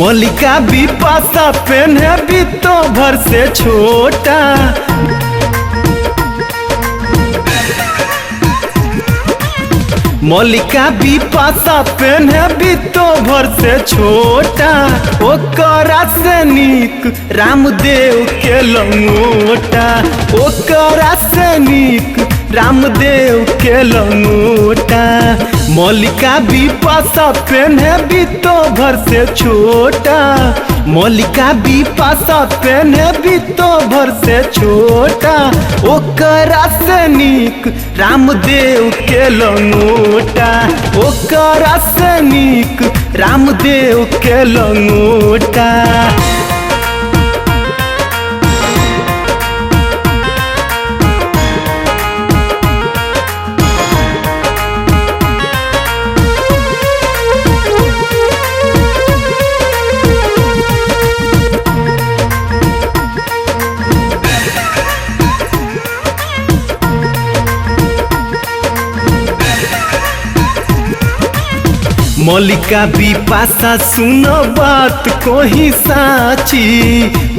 मल्लिका बिपाशा पेन्हे बितो भर से छोटा। मल्लिका बिपाशा पेन्हे बितो भर से छोटा। ओकरा से नीक रामदेव के लंगोटा। ओकरा से नीक रामदेव के लंगोटा। मल्लिका बिपाशा पेन्हे बितो भर से छोटा। मल्लिका बिपाशा पेन्हे बितो भर से छोटा। ओकरा से नीक रामदेव के लंगोटा। ओकरा से नीक रामदेव के लंगोटा। मल्लिका बिपाशा सुनो बात कोही साची।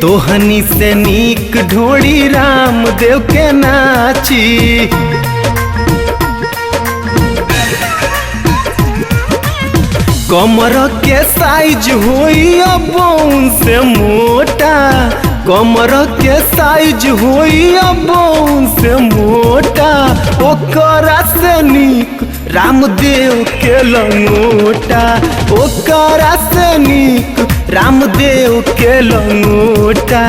तोहनी से नीक ढोड़ी रामदेव के नाची। कमर के साइज होई अब से मोटा। कमर के साइज होई अब से मोटा। ओकरा से नीक रामदेव के लंगोटा। ओकरा से नीक रामदेव के लंगोटा।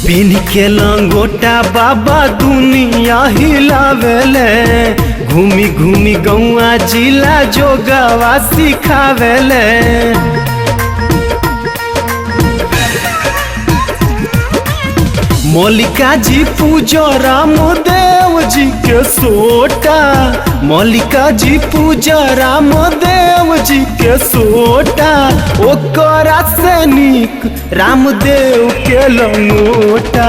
पिन के लंगोटा बाबा दुनिया हिलावेले। घूमी घूमी गौआ जिला जोगवा सिखावेले। मल्लिका जी पूजो रामदेव जी के सोटा। मल्लिका जी पूजो रामदेव जी के सोटा। ओकरा से नीक रामदेव के लंगोटा।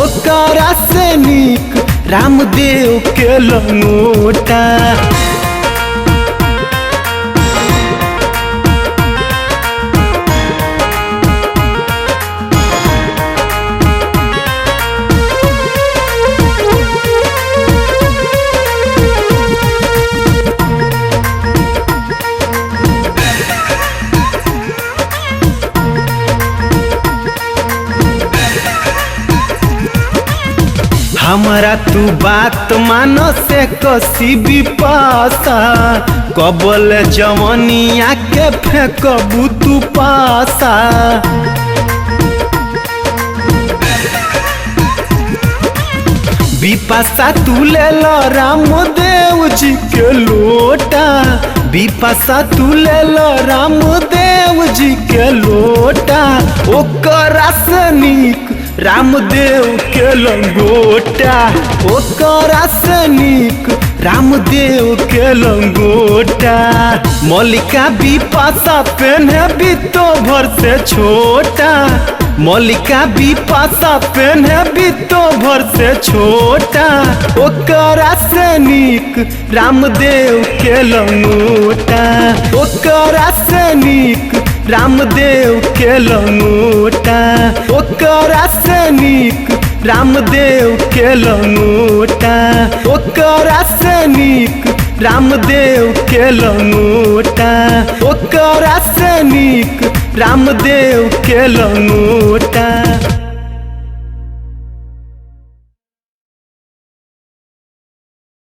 ओकरा से नीक रामदेव के लंगोटा। हमारा तू बात मानो से कसी बिपाशा। कबल जवनिया के फेंकबू तू पासा। बिपाशा तू ले लो रामदेव जी के लोटा। बिपाशा तू ले लो रामदेव जी के लोटा। ओकरा से नीक रामदेव के लंगोटा। ओकरा से नीक रामदेव के लंगोटा। मल्लिका बिपाशा पेन्हे बितो भर से छोटा। मल्लिका बिपाशा पेन्हे बितो भर से छोटा। ओकरा से नीक रामदेव के लंगोटा। ओकरा से नीक रामदेव के लंगोटा। ओकरा से नीक रामदेव के लंगोटा। ओकरा से नीक रामदेव के लंगोटा। ओकरा से नीक रामदेव के लंगोटा।